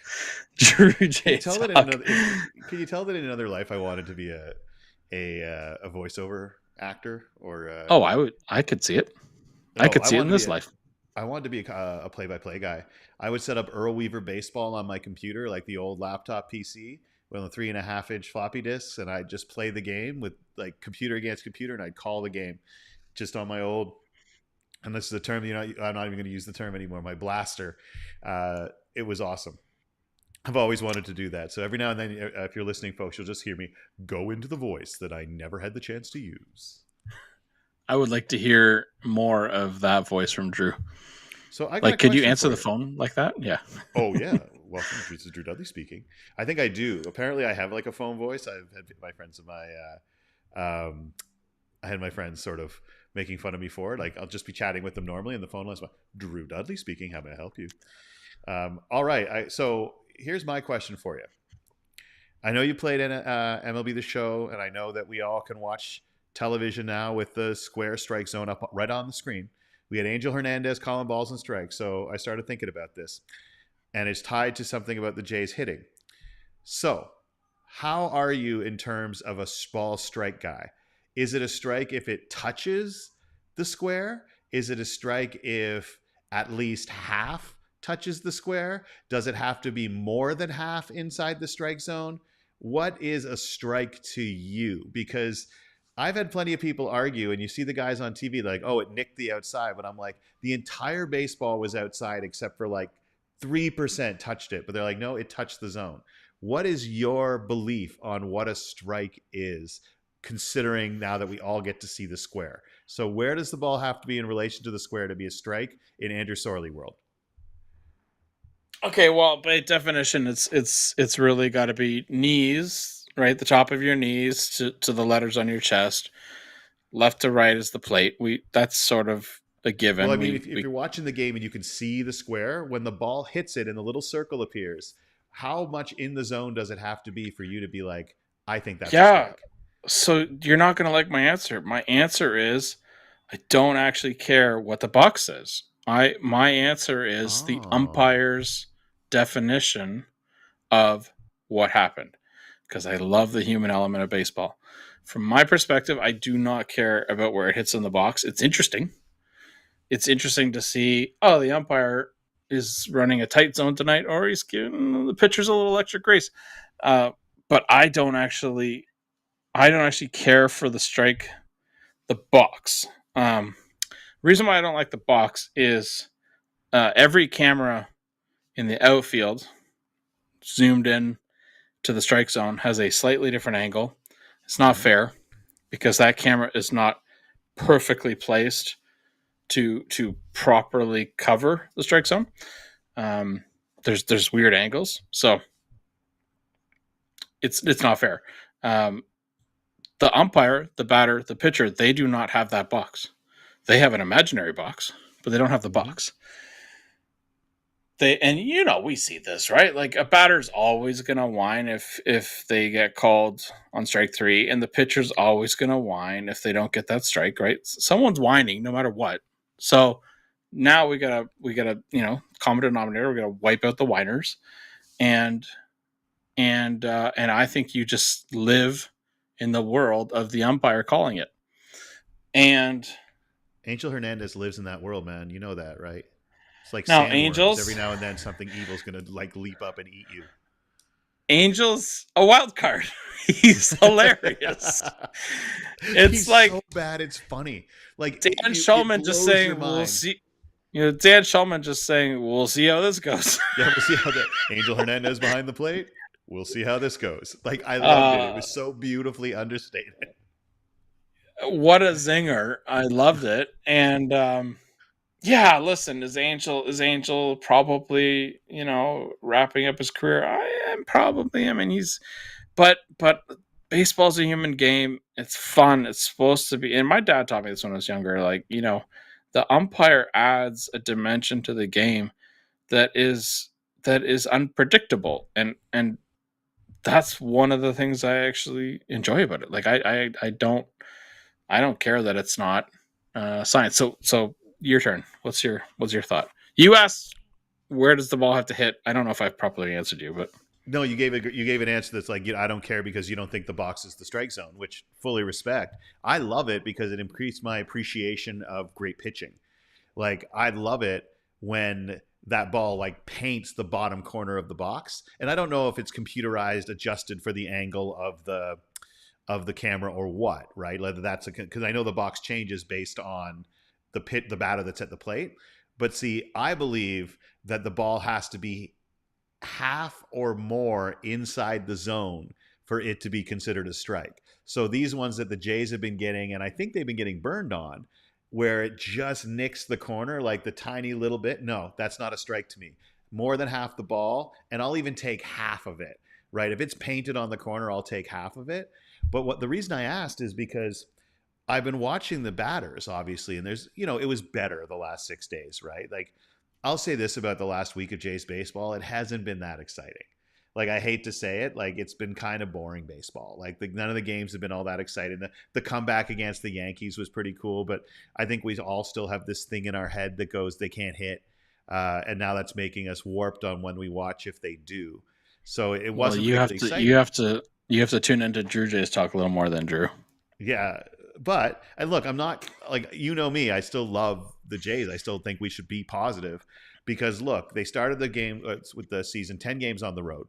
Drew J Talk. Can you tell that in another life I wanted to be a voiceover actor or I could see it. I could see it in this life. I wanted to be a play-by-play guy. I would set up Earl Weaver baseball on my computer, like the old laptop PC with a 3.5-inch floppy disks, and I'd just play the game with like computer against computer, and I'd call the game just on my old, and this is a term, I'm not even going to use the term anymore, my blaster. It was awesome. I've always wanted to do that. So every now and then, if you're listening, folks, you'll just hear me go into the voice that I never had the chance to use. I would like to hear more of that voice from Drew. So could you answer the phone like that? Yeah. Oh yeah. welcome. This is Drew Dudley speaking. I think I do. Apparently, I have like a phone voice. I've had my friends in my, I had my friends sort of making fun of me for it. Like I'll just be chatting with them normally, and the phone line's like, Drew Dudley speaking. How may I help you? All right. So here's my question for you. I know you played in MLB The Show, and I know that we all can watch television now with the square strike zone up right on the screen. We had Angel Hernandez calling balls and strikes, so I started thinking about this, and it's tied to something about the Jays hitting. So, how are you in terms of a ball strike guy? Is it a strike if it touches the square? Is it a strike if at least half touches the square? Does it have to be more than half inside the strike zone? What is a strike to you? Because I've had plenty of people argue, and you see the guys on TV like, oh, it nicked the outside. But I'm like, the entire baseball was outside except for like 3% touched it. But they're like, no, it touched the zone. What is your belief on what a strike is, considering now that we all get to see the square? So where does the ball have to be in relation to the square to be a strike in Andrew Sorley world? Okay, well, by definition, it's really got to be knees, right? The top of your knees to the letters on your chest. Left to right is the plate. That's sort of a given. Well, I mean, if you're watching the game and you can see the square, when the ball hits it and the little circle appears, how much in the zone does it have to be for you to be like, I think that's a strike? So you're not going to like my answer. My answer is I don't actually care what the box says. My answer is the umpire's definition of what happened, because I love the human element of baseball. From my perspective, I do not care about where it hits in the box. It's interesting. It's interesting to see, oh, the umpire is running a tight zone tonight, or he's giving the pitchers a little extra grace. But I don't actually care for the strike, the box. Reason why I don't like the box is every camera in the outfield zoomed in to the strike zone has a slightly different angle. It's not fair because that camera is not perfectly placed to properly cover the strike zone. There's weird angles, so it's not fair. The umpire, the batter, the pitcher, they do not have that box. They have an imaginary box, but they don't have the box. We see this, right? Like a batter's always gonna whine if they get called on strike 3, and the pitcher's always gonna whine if they don't get that strike, right? Someone's whining no matter what. So now we gotta common denominator. We're gonna wipe out the whiners, and I think you just live in the world of the umpire calling it. And Angel Hernandez lives in that world, man. You know that, right? It's like now sandworms. Angels. Every now and then, something evil's gonna like leap up and eat you. Angel's a wild card. He's hilarious. He's like so bad, it's funny. Like Dan Shulman just saying, "We'll see." Dan Shulman just saying, "We'll see how this goes." Yeah, we'll see how the Angel Hernandez behind the plate. We'll see how this goes. Like I loved it. It was so beautifully understated. What a zinger! I loved it, and yeah. Listen, is Angel probably wrapping up his career? I mean, but baseball's a human game. It's fun. It's supposed to be. And my dad taught me this when I was younger. Like the umpire adds a dimension to the game that is unpredictable, and that's one of the things I actually enjoy about it. Like I don't care that it's not science. So your turn. What's your thought? You asked where does the ball have to hit. I don't know if I've properly answered you, but no, you gave an answer that's like, I don't care because you don't think the box is the strike zone, which fully respect. I love it because it increased my appreciation of great pitching. Like I love it when that ball like paints the bottom corner of the box, and I don't know if it's computerized, adjusted for the angle of the camera or what, right? Whether that's because I know the box changes based on the batter that's at the plate. But see, I believe that the ball has to be half or more inside the zone for it to be considered a strike. So these ones that the Jays have been getting, and I think they've been getting burned on, where it just nicks the corner like the tiny little bit, no, that's not a strike to me. more than half the ball, and I'll even take half of it, right? If it's painted on the corner, I'll take half of it. But the reason I asked is because I've been watching the batters, obviously, and there's, it was better the last 6 days, right? Like, I'll say this about the last week of Jays baseball: it hasn't been that exciting. Like, I hate to say it, like, it's been kind of boring baseball. Like, none of the games have been all that exciting. The comeback against the Yankees was pretty cool, but I think we all still have this thing in our head that goes, they can't hit, and now that's making us warped on when we watch if they do. So it wasn't particularly exciting. You have to tune into Drew Jays talk a little more than Drew. Yeah, but and look, I'm not like, me. I still love the Jays. I still think we should be positive because look, they started the game with the season 10 games on the road.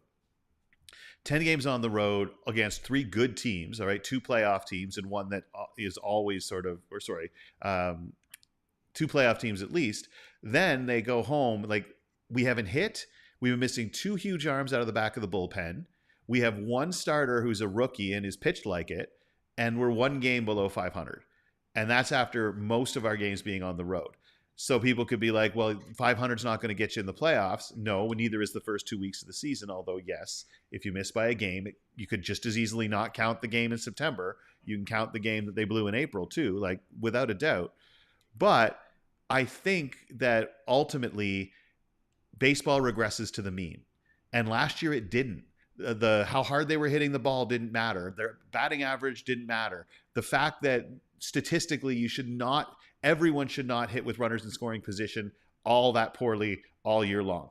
10 games on the road against 3 good teams, all right, 2 playoff teams and one that is always 2 playoff teams at least. Then they go home. Like, we haven't hit. We've been missing 2 huge arms out of the back of the bullpen. We have 1 starter who's a rookie and is pitched like it, and we're 1 game below 500. And that's after most of our games being on the road. So people could be like, well, 500 is not going to get you in the playoffs. No, neither is the first 2 weeks of the season. Although, yes, if you miss by a game, you could just as easily not count the game in September. You can count the game that they blew in April too, like, without a doubt. But I think that ultimately baseball regresses to the mean. And last year it didn't. How hard they were hitting the ball didn't matter. Their batting average didn't matter. The fact that statistically everyone should not hit with runners in scoring position all that poorly all year long.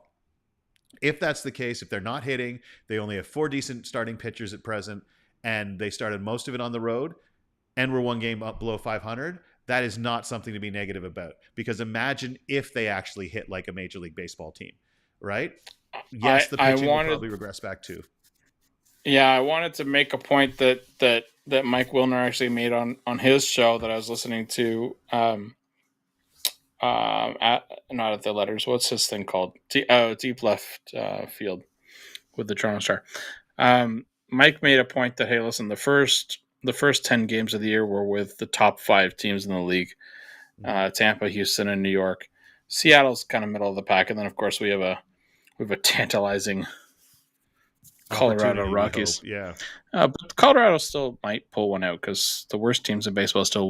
If that's the case, if they're not hitting, they only have 4 decent starting pitchers at present, and they started most of it on the road, and we're 1 game up below 500, that is not something to be negative about. Because imagine if they actually hit like a Major League Baseball team, right? Yes, the pitching will probably regress back too. Yeah, I wanted to make a point that Mike Wilner actually made on his show that I was listening to. Not at the Letters. What's his thing called? Deep Left Field with the Toronto Star. Mike made a point that, hey, listen, the first 10 games of the year were with the top 5 teams in the league: Tampa, Houston, and New York. Seattle's kind of middle of the pack, and then of course we have a tantalizing Colorado Rockies. Yeah. But Colorado still might pull one out because the worst teams in baseball still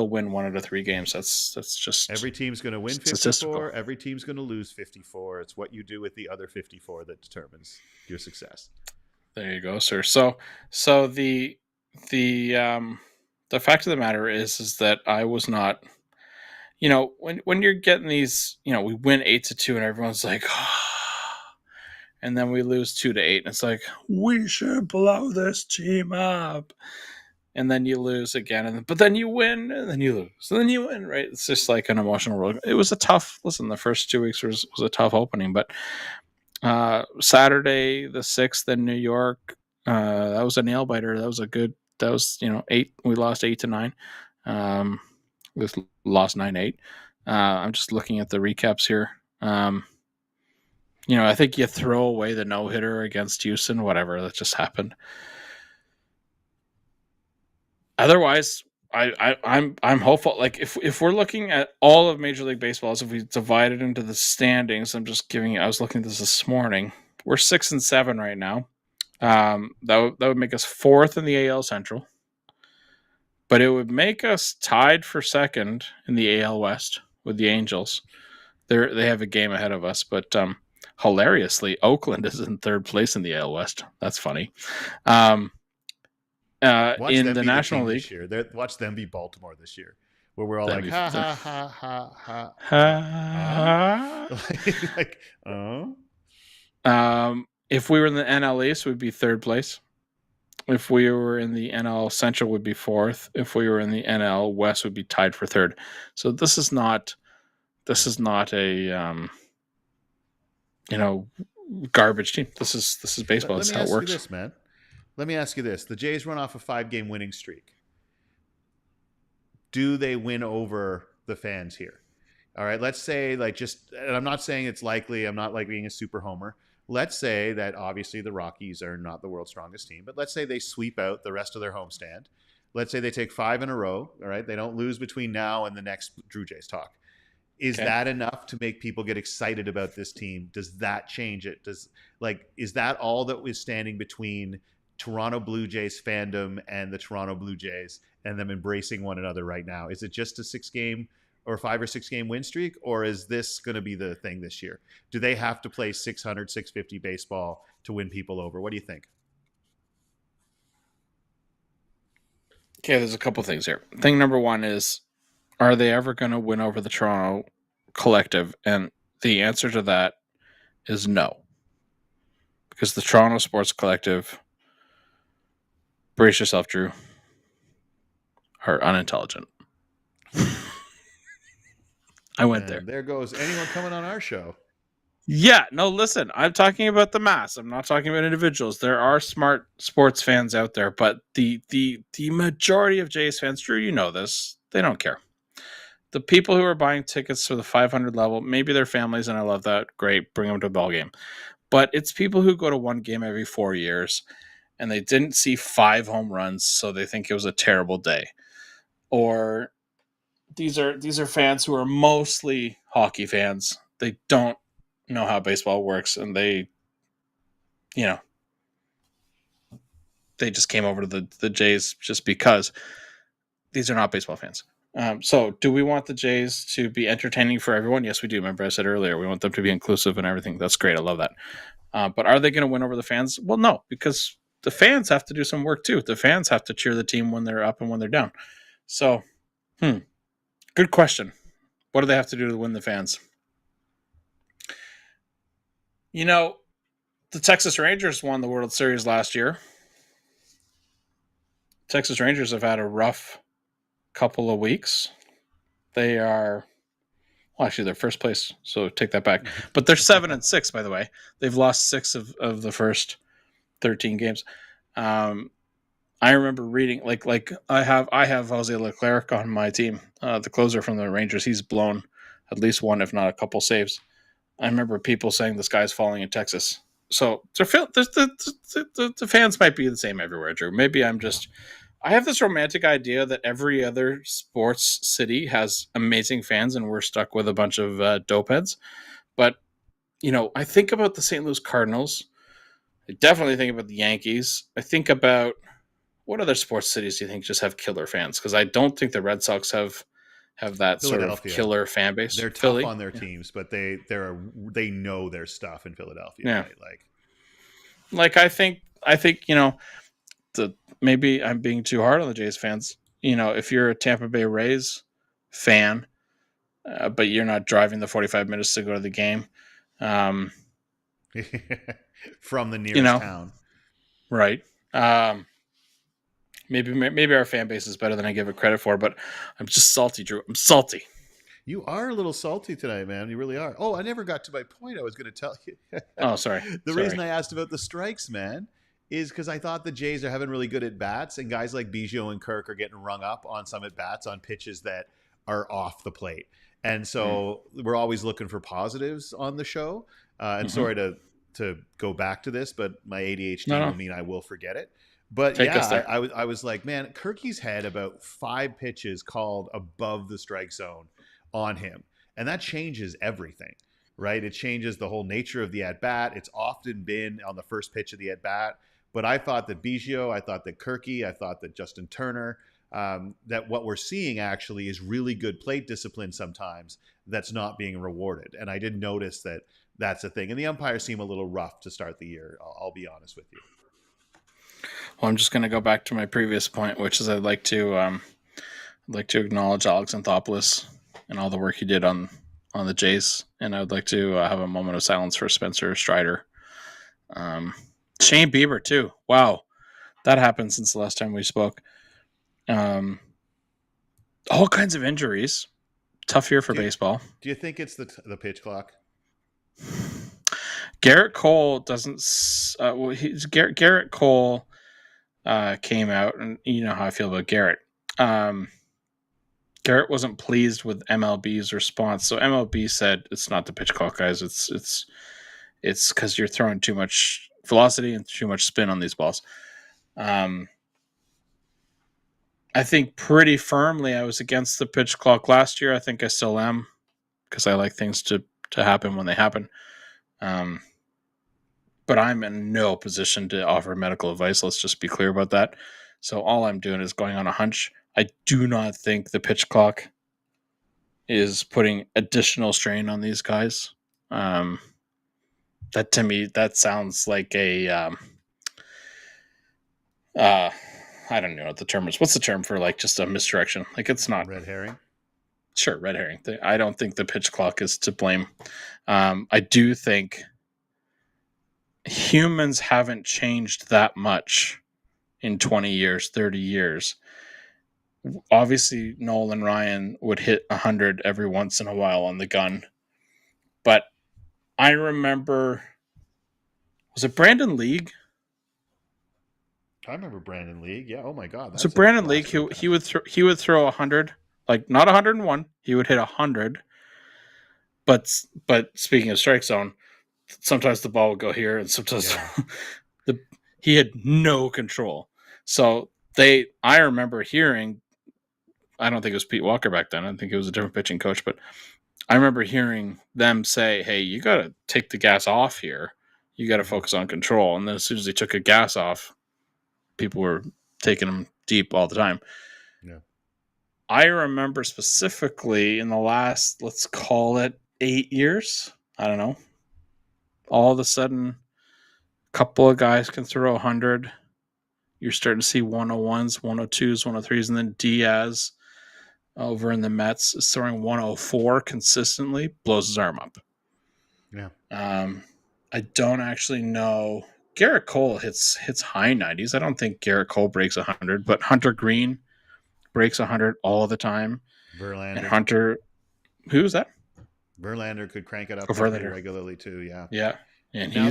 win 1 out of 3 games. That's just every team's going to win 54. Every team's going to lose 54. It's what you do with the other 54 that determines your success. There you go, sir. So the fact of the matter is that I was not. When you're getting these, we win 8-2 and everyone's like, and then we lose 2-8, and it's like, we should blow this team up. And then you lose again, but then you win, and then you lose, and then you win, right? It's just like an emotional road. It was the first 2 weeks was a tough opening, but Saturday the 6th in New York, that was a nail biter. That was 8. We lost 8-9. We lost 9-8. I'm just looking at the recaps here. I think you throw away the no-hitter against Houston, whatever, that just happened. Otherwise, I'm hopeful. Like, if we're looking at all of Major League Baseball, as if we divide it into the standings, I was looking at this morning. We're 6-7 right now. That would make us 4th in the AL Central, but it would make us tied for 2nd in the AL West with the Angels. They have a game ahead of us, but hilariously, Oakland is in 3rd place in the AL West. That's funny. In the National League, this year. Watch them be Baltimore this year, where we're all like, ha ha ha ha ha, like, oh. If we were in the NL East, we'd be 3rd place. If we were in the NL Central, would be 4th. If we were in the NL West, would be tied for 3rd. So this is not a garbage team. This is baseball. That's how it works. Let me ask you this. The Jays run off a 5-game winning streak. Do they win over the fans here? All right, let's say, and I'm not saying it's likely. I'm not like being a super homer. Let's say that obviously the Rockies are not the world's strongest team, but let's say they sweep out the rest of their homestand. Let's say they take 5 in a row. All right, they don't lose between now and the next Drew Jays talk. Is Okay. that enough to make people get excited about this team? Does that change it? Is that all that was standing between Toronto Blue Jays fandom and the Toronto Blue Jays and them embracing one another right now? Is it just a 6-game or 5 or 6-game win streak, or is this going to be the thing this year? Do they have to play 600, 650 baseball to win people over? What do you think? Okay, there's a couple things here. Thing number one is, are they ever going to win over the Toronto collective? And the answer to that is no. Because the Toronto Sports Collective, brace yourself, Drew, are unintelligent. I went there. There goes anyone coming on our show. Yeah, no, listen, I'm talking about the mass. I'm not talking about individuals. There are smart sports fans out there, but the majority of Jays fans, Drew, you know this, they don't care. The people who are buying tickets for the 500 level, maybe their families, and I love that. Great, bring them to a ball game. But it's people who go to one game every 4 years, and they didn't see 5 home runs, so they think it was a terrible day. Or these are fans who are mostly hockey fans. They don't know how baseball works, and they just came over to the Jays just because. These are not baseball fans. So do we want the Jays to be entertaining for everyone? Yes, we do. Remember I said earlier, we want them to be inclusive and everything. That's great. I love that. But are they going to win over the fans? Well, no, because the fans have to do some work too. The fans have to cheer the team when they're up and when they're down. So, good question. What do they have to do to win the fans? The Texas Rangers won the World Series last year. Texas Rangers have had a rough couple of weeks. They are, well, actually, they're first place, so take that back. But they're 7-6, by the way. They've lost 6 of the first 13 games. I remember reading, like I have Jose Leclerc on my team, the closer from the Rangers. He's blown at least one, if not a couple saves. I remember people saying the sky's falling in Texas. So the fans might be the same everywhere, Drew. Maybe I have this romantic idea that every other sports city has amazing fans and we're stuck with a bunch of dopeheads. But, I think about the St. Louis Cardinals. I definitely think about the Yankees. I think about what other sports cities do you think just have killer fans? Because I don't think the Red Sox have that sort of killer fan base. They're tough on their teams, but they know their stuff in Philadelphia. Yeah. Right? I think maybe I'm being too hard on the Jays fans. If you're a Tampa Bay Rays fan, but you're not driving the 45 minutes to go to the game, from the nearest town, right? Maybe our fan base is better than I give it credit for, but I'm just salty, Drew. I'm salty. You are a little salty tonight, man. You really are. Oh, I never got to my point I was going to tell you. Oh, sorry. The reason I asked about the strikes, man, is because I thought the Jays are having really good at-bats, and guys like Biggio and Kirk are getting rung up on some at-bats on pitches that are off the plate. And so we're always looking for positives on the show. And sorry to go back to this, but my ADHD will mean I will forget it. But I was like, man, Kirky's had about 5 pitches called above the strike zone on him. And that changes everything, right? It changes the whole nature of the at-bat. It's often been on the first pitch of the at-bat. But I thought that Biggio, I thought that Kirky, I thought that Justin Turner, that what we're seeing actually is really good plate discipline sometimes that's not being rewarded. And I did notice that that's a thing. And the umpires seem a little rough to start the year. I'll be honest with you. Well, I'm just going to go back to my previous point, which is I'd like to acknowledge Alex Anthopoulos and all the work he did on the Jays, and I would like to have a moment of silence for Spencer Strider, Shane Bieber too. Wow, that happened since the last time we spoke. All kinds of injuries. Tough year for baseball. Do you think it's the pitch clock? Garrett Cole doesn't. Garrett Cole came out, and you know how I feel about Garrett. Garrett wasn't pleased with MLB's response, so MLB said it's not the pitch clock, guys. It's because you're throwing too much velocity and too much spin on these balls. I think pretty firmly I was against the pitch clock last year. I think I still am, because I like things to happen when they happen. But I'm in no position to offer medical advice. Let's just be clear about that. So all I'm doing is going on a hunch. I do not think the pitch clock is putting additional strain on these guys. That to me, that sounds like a I don't know what the term is. What's the term for like just a misdirection? Like it's not Red herring. Sure, red herring. I don't think the pitch clock is to blame. I do think humans haven't changed that much in 20 years, 30 years. Obviously, Nolan Ryan would hit 100 every once in a while on the gun. But I remember, was it Brandon League? I remember Brandon League. Yeah. Oh my God. So Brandon League, he would throw 100, like not 101. He would hit 100. But speaking of strike zone, sometimes the ball would go here, and sometimes he had no control. So I remember hearing, I don't think it was Pete Walker back then. I think it was a different pitching coach, but I remember hearing them say, "Hey, you got to take the gas off here. You got to focus on control." And then as soon as they took a gas off, people were taking them deep all the time. Yeah. I remember specifically in the last, let's call it 8 years. I don't know. All of a sudden, a couple of guys can throw 100. You're starting to see 101s, 102s, 103s, and then Diaz over in the Mets is throwing 104 consistently, blows his arm up. Yeah. I don't actually know. Garrett Cole hits high 90s. I don't think Garrett Cole breaks 100, but Hunter Green breaks 100 all the time. Verlander. And Hunter, who is that? Verlander could crank it up regularly too. Yeah. Yeah. And now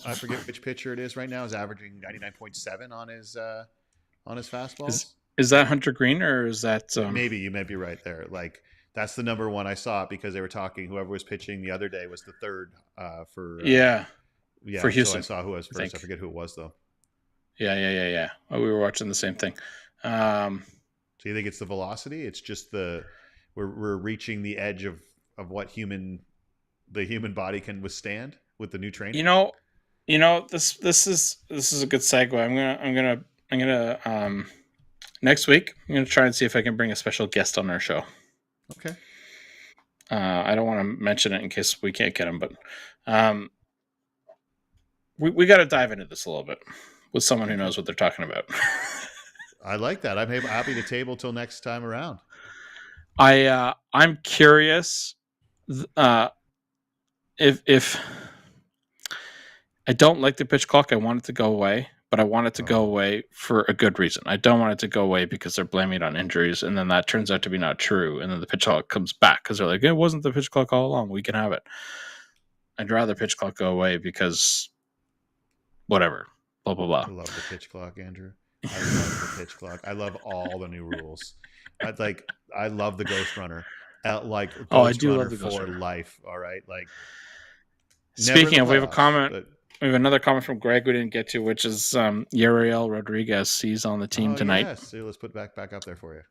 I forget which pitcher it is right now, is averaging 99.7 on his fastballs. Is that Hunter Green, or is that maybe you might be right there? Like that's the number one. I saw it because they were talking. Whoever was pitching the other day was the third for for Houston. So I saw who was first. I forget who it was though. Yeah. We were watching the same thing. So you think it's the velocity? It's just we're reaching the edge of what the human body can withstand with the new training. This is a good segue. I'm gonna next week I'm gonna try and see if I can bring a special guest on our show. Okay. I don't want to mention it in case we can't get him, but we got to dive into this a little bit with someone who knows what they're talking about. I like that. I'm happy to table till next time around. I'm curious if I don't like the pitch clock, I want it to go away, but I want it to go away for a good reason. I don't want it to go away because they're blaming it on injuries, and then that turns out to be not true, and then the pitch clock comes back because they're like, it wasn't the pitch clock all along. We can have it. I'd rather pitch clock go away because whatever, blah, blah, blah. I love the pitch clock, Andrew. I love the pitch clock. I love all the new rules. I love the Ghost Runner. I do love the Ghost Runner for life. All right. Like, speaking of, we have a comment. We have another comment from Greg we didn't get to, which is Yariel Rodriguez. He's on the team tonight. Yes. So let's put back up there for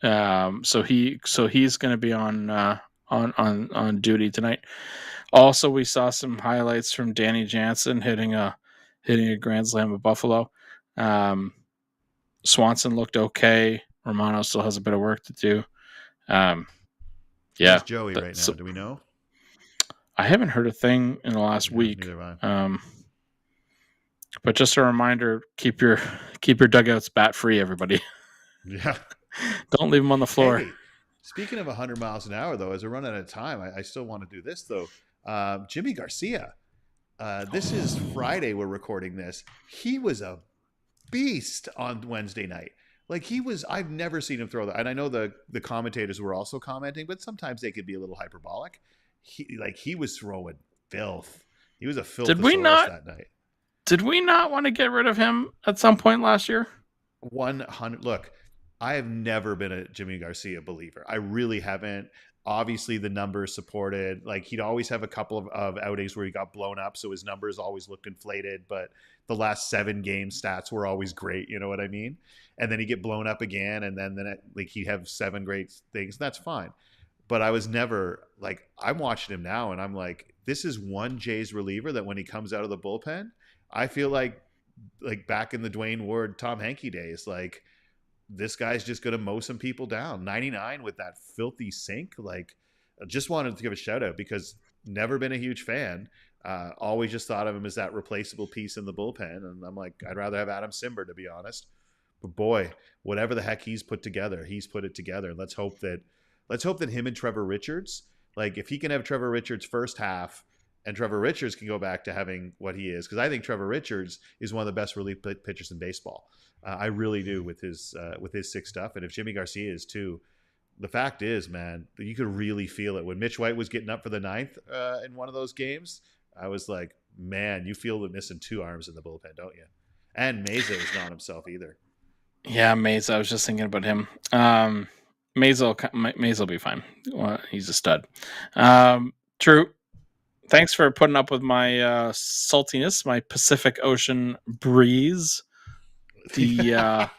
you. So he's going to be on duty tonight. Also, we saw some highlights from Danny Jansen hitting a grand slam at Buffalo. Swanson looked okay. Romano still has a bit of work to do. Where's Joey right now? Do we know? I haven't heard a thing in the last week. Neither have I. But just a reminder: keep your dugouts bat free, everybody. Yeah. Don't leave them on the floor. Hey, speaking of 100 miles an hour, though, as we're running out of time, I still want to do this though. Jimmy Garcia. This is Friday. We're recording this. He was a beast on Wednesday night. Like I've never seen him throw that. And I know the commentators were also commenting, but sometimes they could be a little hyperbolic. He was throwing filth. He was a filth that night. Did we not want to get rid of him at some point last year? 100. Look, I have never been a Jimmy Garcia believer. I really haven't. Obviously, the numbers supported. Like, he'd always have a couple of outings where he got blown up, so his numbers always looked inflated. But the last 7 game stats were always great. You know what I mean? And then he'd get blown up again, and then he'd have 7 great things. That's fine. but I was never like, I'm watching him now and I'm like, this is one Jays reliever that when he comes out of the bullpen, I feel like back in the Dwayne Ward, Tom Henke days, like this guy's just going to mow some people down. 99 with that filthy sink. Like, I just wanted to give a shout out because never been a huge fan. Always just thought of him as that replaceable piece in the bullpen. And I'm like, I'd rather have Adam Simber, to be honest. But boy, whatever the heck he's put together, he's put it together. Let's hope that him and Trevor Richards, like if he can have Trevor Richards first half and Trevor Richards can go back to having what he is, because I think Trevor Richards is one of the best relief pitchers in baseball. I really do with his sick stuff. And if Jimmy Garcia is too, the fact is, man, you could really feel it. When Mitch White was getting up for the ninth in one of those games, I was like, man, you feel the missing two arms in the bullpen, don't you? And Meza is not himself either. Yeah, Meza. I was just thinking about him. Meza will be fine. Well, he's a stud. True. Thanks for putting up with my saltiness, my Pacific Ocean breeze. That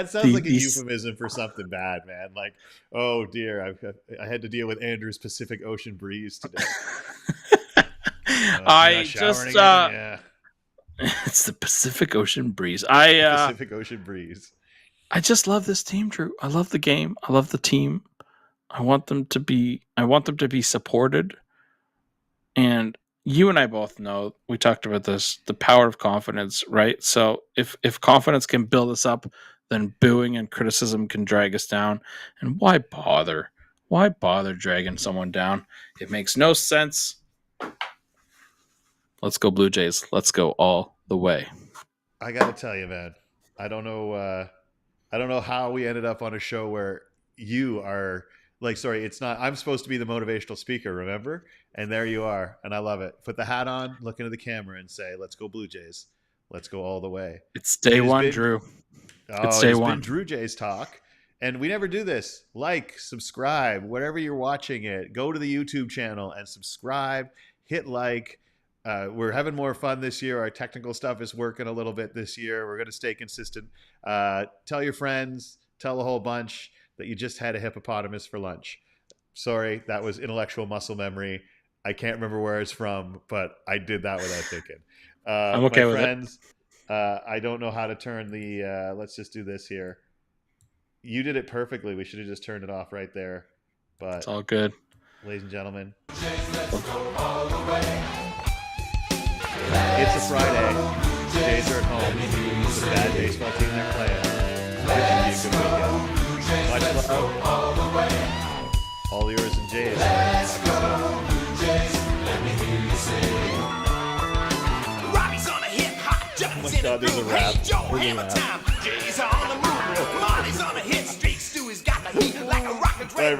sounds like a euphemism for something bad, man. Like, oh dear, I had to deal with Andrew's Pacific Ocean breeze today. It's the Pacific Ocean breeze. Pacific Ocean breeze. I just love this team, Drew. I love the game. I love the team. I want them to be supported. And you and I both know, we talked about this, the power of confidence, right? So if confidence can build us up, then booing and criticism can drag us down. And why bother? Why bother dragging someone down? It makes no sense. Let's go Blue Jays. Let's go all the way. I got to tell you, man, I don't know how we ended up on a show where you are like, sorry, it's not, I'm supposed to be the motivational speaker, remember? And there you are. And I love it. Put the hat on, look into the camera and say, let's go Blue Jays. Let's go all the way. It's day one, Drew. It's day one. Drew Jays talk. And we never do this. Like, subscribe, whatever you're watching it. Go to the YouTube channel and subscribe. Hit like. We're having more fun this year. Our technical stuff is working a little bit this year. We're going to stay consistent. Tell your friends. Tell a whole bunch that you just had a hippopotamus for lunch. Sorry, that was intellectual muscle memory. I can't remember where it's from, but I did that without thinking. I'm okay with friends, I don't know how to turn the let's just do this here. You did it perfectly. We should have just turned it off right there. But it's all good. Ladies and gentlemen, it's a Friday. The Jays are at home. It's a bad baseball team they're playing. It should be a good weekend. Much love. All yours and Jays. Oh my God, there's a rap. Jays are on the move. Marty's on a hit streak. Stewie's got the heat like a rocket player.